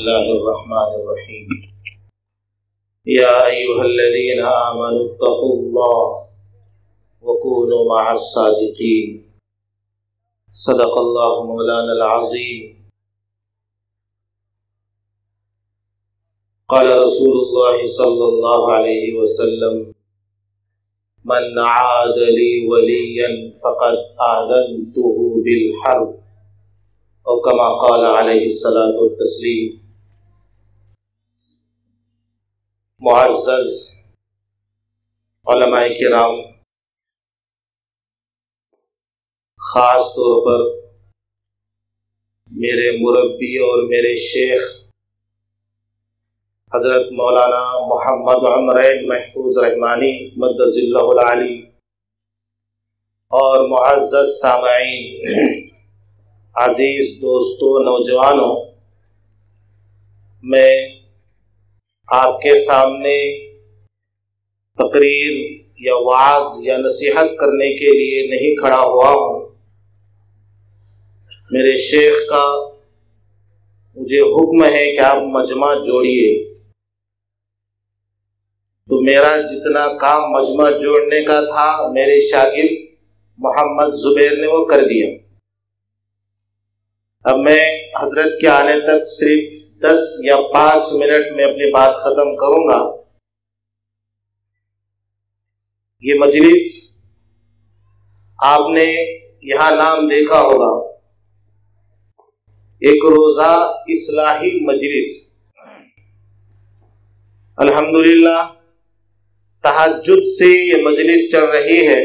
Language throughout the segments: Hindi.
बिस्मिल्लाहिर्रहमानिर्रहीम। या अय्युहल्लज़ीना आमनुत्तक़ुल्लाह वकूनू मअस्सादिक़ीन। सदक़ल्लाहु मौलानल अज़ीम। क़ाल रसूलुल्लाहि सल्लल्लाहु अलैहि वसल्लम मन आद ली वलियन फ़क़द आज़नतुहु बिल हर्ब और कमा क़ाल अलैहिस्सलातु वत्तस्लीम। मुअज़्ज़ज़ उलमाए किराम, ख़ास तौर पर मेरे मुरब्बी और मेरे शेख हज़रत मौलाना मोहम्मद उमरैन महफूज रहमानी मद्दज़िल्लहुल आली और मुअज़्ज़ज़ सामईन, अजीज़ दोस्तों, नौजवानों, मैं आपके सामने तकरीर या वाज़ या नसीहत करने के लिए नहीं खड़ा हुआ हूँ। मेरे शेख का मुझे हुक्म है कि आप मजमा जोड़िए, तो मेरा जितना काम मजमा जोड़ने का था मेरे शागिर्द मोहम्मद जुबैर ने वो कर दिया। अब मैं हजरत के आने तक सिर्फ 10 या 5 मिनट में अपनी बात खत्म करूंगा। ये मजलिस आपने यहां नाम देखा होगा, एक रोजा इस्लाही मजलिस। अल्हम्दुलिल्लाह तहज्जुद से ये मजलिस चल रही है।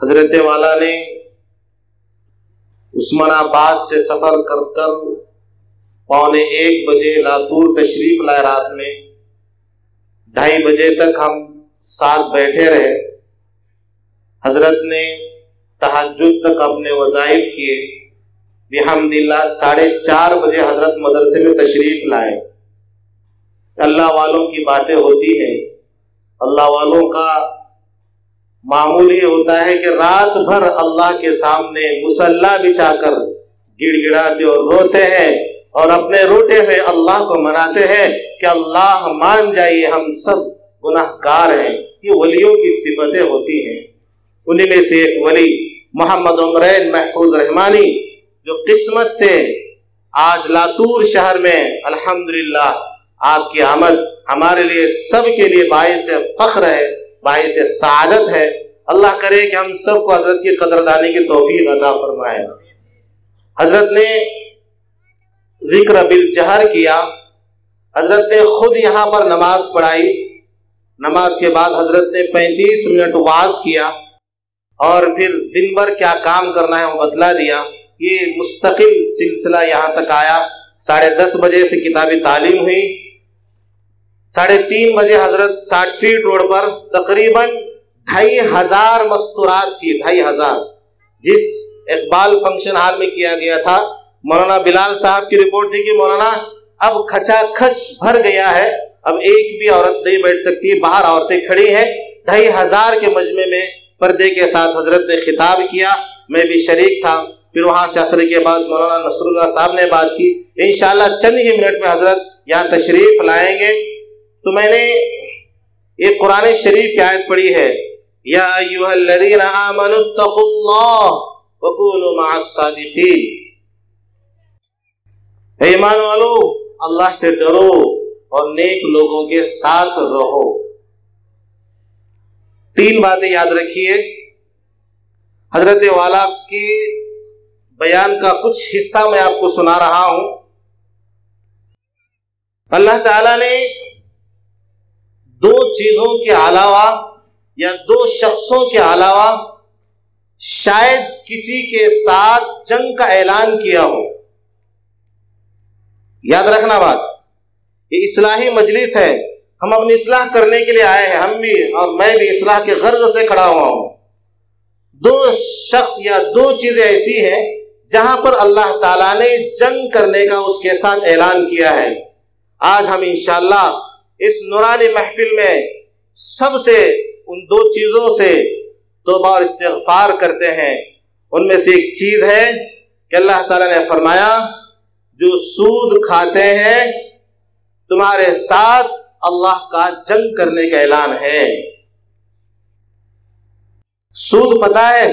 हजरत वाला ने उस्मानाबाद से सफर कर कर 1:15 बजे लातूर तशरीफ लाए। रात में 2:30 बजे तक हम साथ बैठे रहे। हजरत ने तहज्जुद तक अपने वज़ाइफ किए। बिहम्दिल्लाह 4:30 बजे हजरत मदरसे में तशरीफ लाए। अल्लाह वालों की बातें होती हैं। अल्लाह वालों का मामूल ये होता है कि रात भर अल्लाह के सामने मुसल्ला बिछाकर गिड़गिड़ाते और रोते हैं और अपने रोते हुए अल्लाह को मनाते हैं कि अल्लाह मान जाइए, हम सब गुनाहगार हैं। ये वलियों की सिफतें होती हैं। उन्हीं में से एक वली मोहम्मद उमरैन महफूज रहमानी, जो किस्मत से आज लातूर शहर में अल्हम्दुलिल्लाह आपकी आमद हमारे लिए सब के लिए बाइस फख्र है, बाइस सादत है। अल्लाह करे कि हम सबको हजरत की कदरदानी की तौफीक अता फरमाए। हजरत ने जिक्र बिल जहर किया। हजरत ने खुद यहाँ पर नमाज पढ़ाई। नमाज के बाद हजरत ने 35 मिनट वाज किया और फिर दिन भर क्या काम करना है वो बतला दिया। ये मुस्तकिल सिलसिला यहाँ तक आया। 10:30 बजे से किताबी तालीम हुई। 3:30 बजे हजरत 60 फीट रोड पर तकरीबन 2500 मस्तूरात थी। 2500 जिस इकबाल फंक्शन हॉल में किया गया था। मौलाना बिलाल साहब की रिपोर्ट थी कि मौलाना अब खचाखच भर गया है, अब एक भी औरत नहीं बैठ सकती, बाहर औरतें खड़ी हैं। 2500 के मजमे में पर्दे के साथ हजरत ने खिताब किया। मैं भी शरीक था। फिर वहां से असर के बाद मौलाना नसरुल्लाह साहब ने बात की। इंशाअल्लाह चंद ही मिनट में हजरत यहाँ तशरीफ लाएंगे। तो मैंने एक कुरान शरीफ की आयत पढ़ी है, या अय्युहल्लज़ीना आमनुत्तक़ुल्लाह वकूनू मअस्सादिक़ीन। हे ईमान वालो, अल्लाह से डरो और नेक लोगों के साथ रहो। 3 बातें याद रखिए। हजरत वाला के बयान का कुछ हिस्सा मैं आपको सुना रहा हूं। अल्लाह ताला ने 2 चीजों के अलावा या 2 शख्सों के अलावा शायद किसी के साथ जंग का ऐलान किया हो। याद रखना बात, ये इस्लाही मजलिस है। हम अपनी इस्लाह करने के लिए आए हैं। हम भी और मैं भी इस्लाह के गर्ज से खड़ा हुआ हूं। 2 शख्स या 2 चीजें ऐसी हैं जहां पर अल्लाह ताला ने जंग करने का उसके साथ ऐलान किया है। आज हम इंशाअल्लाह इस नूरानी महफिल में सबसे उन 2 चीजों से तौबा और इस्तिग़फ़ार करते हैं। उनमें से एक चीज है कि अल्लाह ताला ने फरमाया, जो सूद खाते हैं तुम्हारे साथ अल्लाह का जंग करने का ऐलान है। सूद पता है,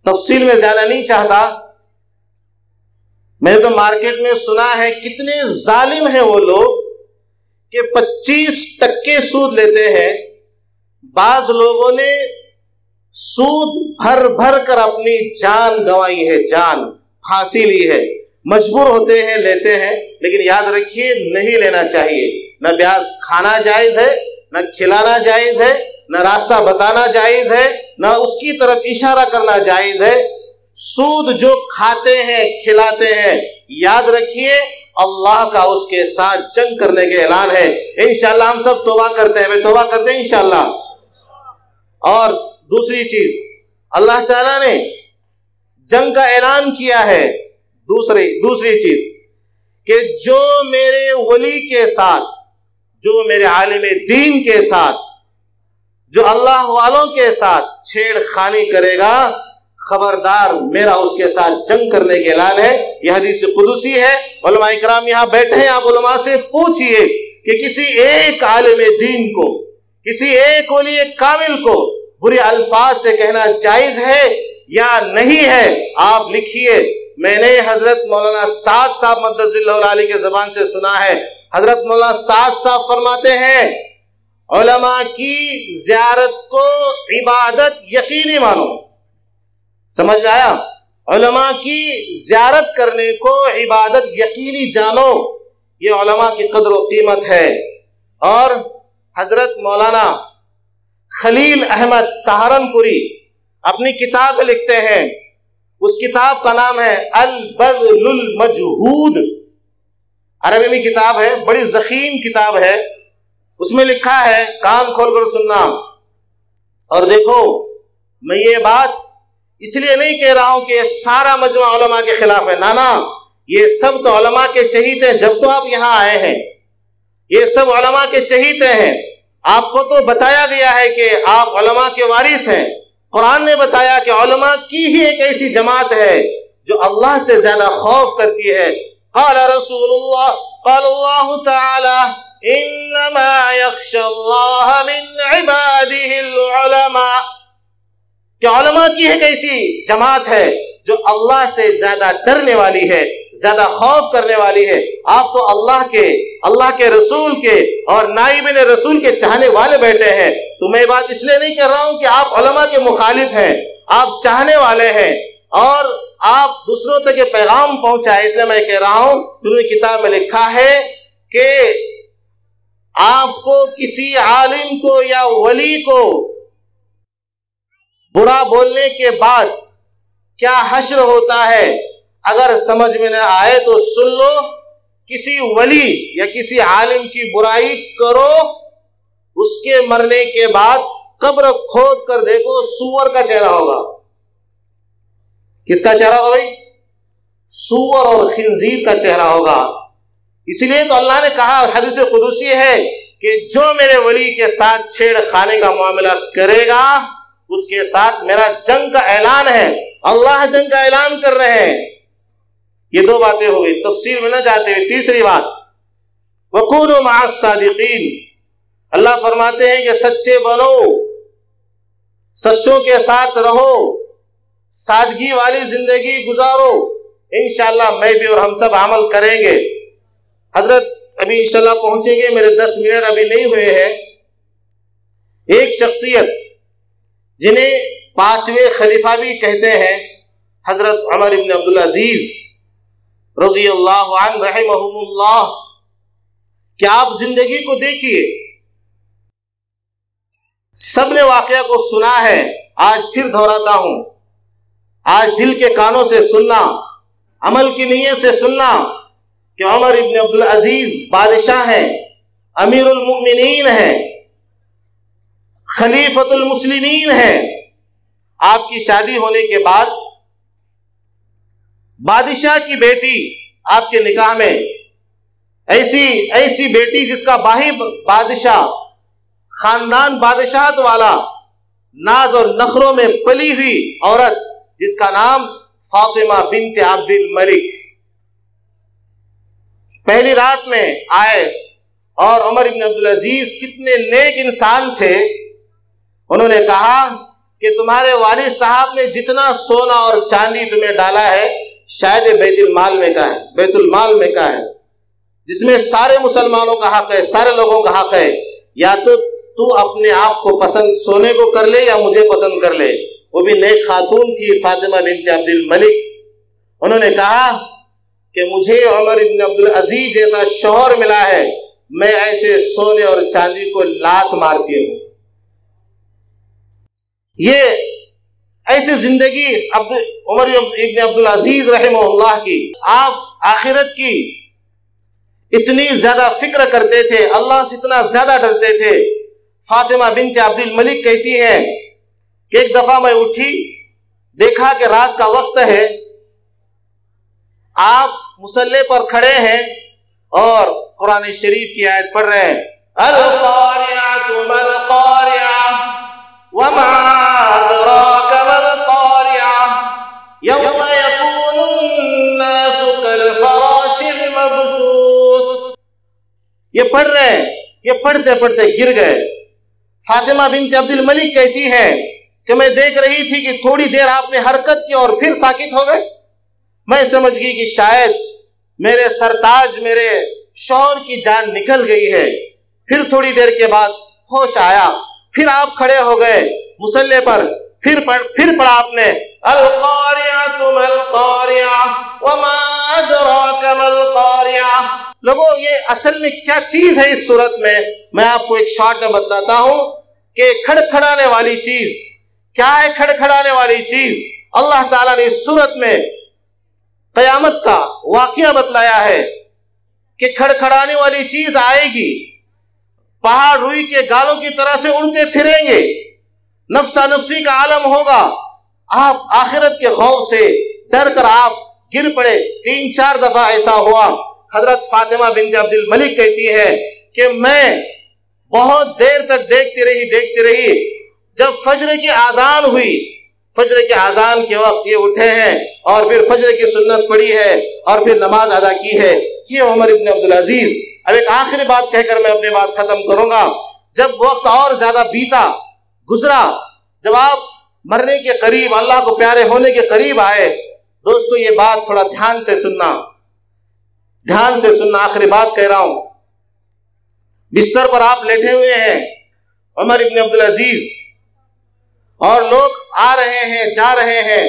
तफसील में जाना नहीं चाहता। मैंने तो मार्केट में सुना है कितने जालिम हैं वो लोग कि 25% सूद लेते हैं। बाज लोगों ने सूद भर भर कर अपनी जान गंवाई है, जान फांसी ली है। मजबूर होते हैं, लेते हैं, लेकिन याद रखिए नहीं लेना चाहिए। न ब्याज खाना जायज है, न खिलाना जायज है, न रास्ता बताना जायज है, न उसकी तरफ इशारा करना जायज है। सूद जो खाते हैं, खिलाते हैं, याद रखिए अल्लाह का उसके साथ जंग करने के ऐलान है। इंशाअल्लाह हम सब तौबा करते हैं, वे तौबा करते हैं इंशाअल्लाह। और दूसरी चीज, अल्लाह ताला ने जंग का ऐलान किया है। दूसरी चीज कि जो मेरे वली के साथ, जो मेरे आलिम दीन के साथ, जो अल्लाह वालों के साथ छेड़खानी करेगा, खबरदार मेरा उसके साथ जंग करने के ऐलान है। यह हदीस कुदसी है। उलमा इकराम यहां बैठे हैं, आप उलमा से पूछिए कि किसी एक आलिम दीन को, किसी एक वली कामिल को बुरे अल्फाज से कहना जायज है या नहीं है? आप लिखिए। मैंने हजरत मौलाना साद साहब मद्दजिल्लाहु अलैहि के जबान से सुना है। हजरत मौलाना साद साहब फरमाते हैं, उलमा की ज़ियारत को इबादत यकीनी मानो। समझ में आया? उलमा की ज़ियारत करने को इबादत यकीनी जानो। ये उलमा की कद्र व कीमत है। और हजरत मौलाना खलील अहमद सहारनपुरी अपनी किताब लिखते हैं, उस किताब का नाम है अल बज़्लुल मजहूद। अरबी में किताब है, बड़ी ज़ख़ीम किताब है। उसमें लिखा है, कान खोलकर सुनना। और देखो, मैं ये बात इसलिए नहीं कह रहा हूं कि ये सारा मजमा उलमा के खिलाफ है, ना ना, ये सब तो उलमा के चहीते हैं। जब तो आप यहां आए हैं, ये सब उलमा के चहीते हैं। आपको तो बताया गया है कि आप उलमा के वारिस हैं। कुरान ने बताया कि उलमा की ही एक ऐसी जमात है जो अल्लाह से ज्यादा खौफ करती है। क़ाल रसूलुल्लाह क़ालल्लाहु तआला इन्नमा यख़्शल्लाह मिन इबादिहिल उलमा। कि उलमा की एक ऐसी जमात है जो अल्लाह से ज्यादा डरने वाली है, ज्यादा खौफ करने वाली है। आप तो अल्लाह के रसूल के और नाइबिन रसूल के चाहने वाले बैठे हैं। तो मैं बात इसलिए नहीं कर रहा हूं कि आप उलमा के मुखालिफ हैं, आप चाहने वाले हैं और आप दूसरों तक ये पैगाम पहुंचाए, इसलिए मैं कह रहा हूं। उन्होंने किताब में लिखा है कि आपको किसी आलिम को या वली को बुरा बोलने के बाद क्या हश्र होता है, अगर समझ में न आए तो सुन लो। किसी वली या किसी आलिम की बुराई करो, उसके मरने के बाद कब्र खोद कर देखो, सूअर का चेहरा होगा। किसका चेहरा होगा भाई? सूअर और खिंजीर का चेहरा होगा। इसलिए तो अल्लाह ने कहा, हदीस कुदसी है कि जो मेरे वली के साथ छेड़खानी का मामला करेगा, उसके साथ मेरा जंग का ऐलान है। अल्लाह जंग का ऐलान कर रहे हैं। ये दो बातें हो गई, तफसील में न जाते हुए। तीसरी बात, वकूनु मअस सादिकीन। अल्लाह फरमाते हैं कि सच्चे बनो, सच्चों के साथ रहो, सादगी वाली जिंदगी गुजारो। इंशाअल्लाह मैं भी और हम सब अमल करेंगे। हजरत अभी इंशाअल्लाह पहुंचेंगे, मेरे 10 मिनट अभी नहीं हुए हैं। एक शख्सियत जिन्हें 5वें खलीफा भी कहते हैं, हजरत उमर इब्न अब्दुल अजीज रज़ियल्लाहु अन्हु रहमहुमुल्लाह। क्या आप जिंदगी को देखिए, सबने वाकया को सुना है, आज फिर दोहराता हूं। आज दिल के कानों से सुनना, अमल की नीयत से सुनना कि उमर इब्न अब्दुल अजीज बादशाह हैं, अमीरुल मुमिनीन हैं, खलीफतुल मुस्लिमीन है। आपकी शादी होने के बाद बादशाह की बेटी आपके निकाह में, ऐसी बेटी जिसका बाही बादशाह, खानदान बादशाहत वाला, नाज और नखरों में पली हुई औरत जिसका नाम फातिमा बिन्त अब्दुल मलिक पहली रात में आए और उमर इब्न अब्दुल अजीज कितने नेक इंसान थे। उन्होंने कहा कि तुम्हारे वालिद साहब ने जितना सोना और चांदी तुम्हें डाला है शायद बैतुल माल में का है, बैतुल माल में का है, जिसमें सारे मुसलमानों का हक है, सारे लोगों का हक है। या तो तू अपने आप को पसंद सोने को कर ले या मुझे पसंद कर ले। वो भी नेक खातून थी फातिमा बिनत अब्दुल मलिक। उन्होंने कहा कि मुझे उमर इब्न अब्दुल अजीज जैसा शौहर मिला है, मैं ऐसे सोने और चांदी को लात मारती हूं। ये ऐसी जिंदगी उमर इब्न अब्दुल अजीज रहमहुल्लाह की। आप आखिरत की इतनी ज्यादा फिक्र करते थे, अल्लाह से इतना ज्यादा डरते थे। फातिमा बिनत अब्दुल मलिक कहती है कि एक दफा मैं उठी, देखा कि रात का वक्त है, आप मुसल्ले पर खड़े हैं और कुरान शरीफ की आयत पढ़ रहे हैं, अल क़ारिअतु मल क़ारिअह वमा अदराका मल क़ारिअह यौम यकूनुन नासु कल फराशिल मबथूथ। ये पढ़ रहे हैं, ये पढ़ते पढ़ते गिर गए। फातिमा बिनत अब्दुल मलिक कहती है कि मैं देख रही थी कि थोड़ी देर आपने हरकत की और फिर साकित हो गए। मैं समझ गई कि शायद मेरे सरताज, मेरे शौहर की जान निकल गई है। फिर थोड़ी देर के बाद होश आया, फिर आप खड़े हो गए मुसल्ले पर, फिर पढ़ा आपने अल क़ारिअतु मल क़ारिअह वमा अदराका मल क़ारिअह। लोगों, ये असल में क्या चीज है इस सूरत में, मैं आपको एक शॉर्ट में बतलाता हूं कि खड़खड़ाने वाली चीज क्या है। खड़खड़ाने वाली चीज अल्लाह ताला ने इस सूरत में कयामत का वाकया बतलाया है कि खड़खड़ाने वाली चीज आएगी। पहाड़ रुई के गालों की तरह से उड़ते फिरेंगे, नफ्सा नफ्सी का आलम होगा। आप आखिरत के खौफ से डर कर आप गिर पड़े। 3-4 दफा ऐसा हुआ। हजरत फातिमा बिनत अब्दुल मलिक कहती है कि मैं बहुत देर तक देखती रही। जब फजर की आजान हुई, फजर के आजान के वक्त ये उठे हैं और फिर फजर की सुन्नत पढ़ी है और फिर नमाज अदा की है। ये उमर इब्न अब्दुल अजीज। अब एक आखिरी बात कहकर मैं अपनी बात खत्म करूंगा। जब वक्त और ज्यादा बीता गुजरा, जब आप मरने के करीब, अल्लाह को प्यारे होने के करीब आए, दोस्तों ये बात थोड़ा ध्यान से सुनना, ध्यान से सुनना। आखिरी बात कह रहा हूं। बिस्तर पर आप लेटे हुए हैं, उमर इब्न अब्दुल अजीज, और लोग आ रहे हैं, जा रहे हैं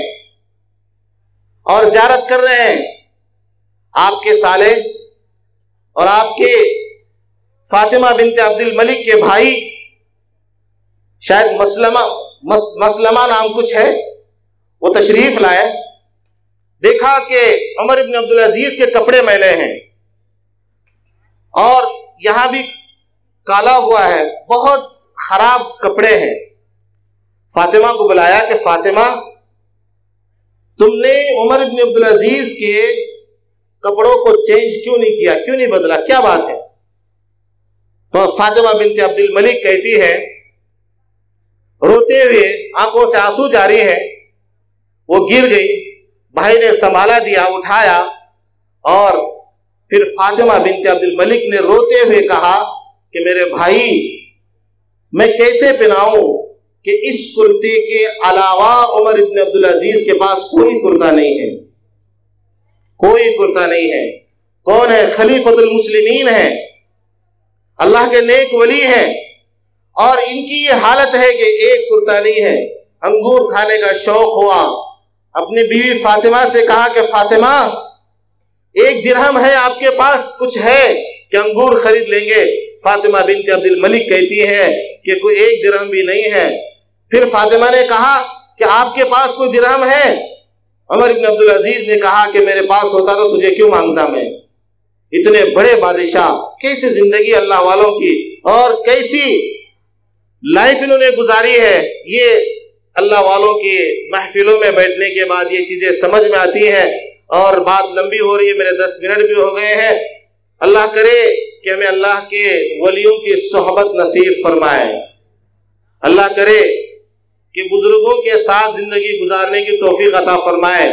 और ज़ियारत कर रहे हैं। आपके साले और आपके फातिमा बिनत अब्दुल मलिक के भाई, शायद मसलमा नाम कुछ है, वो तशरीफ लाए। देखा कि उमर इब्न अब्दुल अजीज के कपड़े मैले हैं और यहां भी काला हुआ है, बहुत खराब कपड़े हैं। फातिमा को बुलाया कि फातिमा, तुमने उमर इब्न अब्दुल अजीज के कपड़ों को चेंज क्यों नहीं किया, क्यों नहीं बदला, क्या बात है? तो फातिमा बिनत अब्दुल मलिक कहती है, रोते हुए, आंखों से आंसू जारी है, वो गिर गई। भाई ने संभाला दिया, उठाया, और फिर फातिमा बिनत अब्दुल मलिक ने रोते हुए कहा कि मेरे भाई, मैं कैसे पहनाऊं कि इस कुर्ते के अलावा उमर इब्न अब्दुल अजीज के पास कोई कुर्ता नहीं है, कोई कुर्ता नहीं है। कौन है? खलीफतुल मुस्लिमीन है, अल्लाह के नेक वली हैं, और इनकी ये हालत है कि एक कुर्ता नहीं है। अंगूर खाने का शौक हुआ, अपनी बीवी फातिमा से कहा कि फातिमा, 1 दिरहम है आपके पास, कुछ है कि अंगूर खरीद लेंगे? फातिमा बिनत अब्दुल मलिक कहती है कि कोई 1 दिरहम भी नहीं है। फिर फातिमा ने कहा कि आपके पास कोई दिरहम है? उमर इब्न अब्दुल अजीज ने कहा कि मेरे पास होता तो तुझे क्यों मांगता मैं। इतने बड़े बादशाह, कैसी जिंदगी अल्लाह वालों की, और कैसी लाइफ इन्होंने गुजारी है। ये अल्लाह वालों की महफिलों में बैठने के बाद ये चीजें समझ में आती हैं। और बात लंबी हो रही है, मेरे 10 मिनट भी हो गए हैं। अल्लाह करे कि हमें अल्लाह के वलियों की सोहबत नसीब फरमाए। अल्लाह करे कि बुजुर्गों के साथ जिंदगी गुजारने की तौफीक अता फरमाए।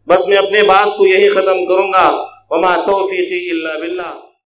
बस मैं अपने बात को यही खत्म करूंगा। वमा तौफीकी इल्ला बिल्लाह।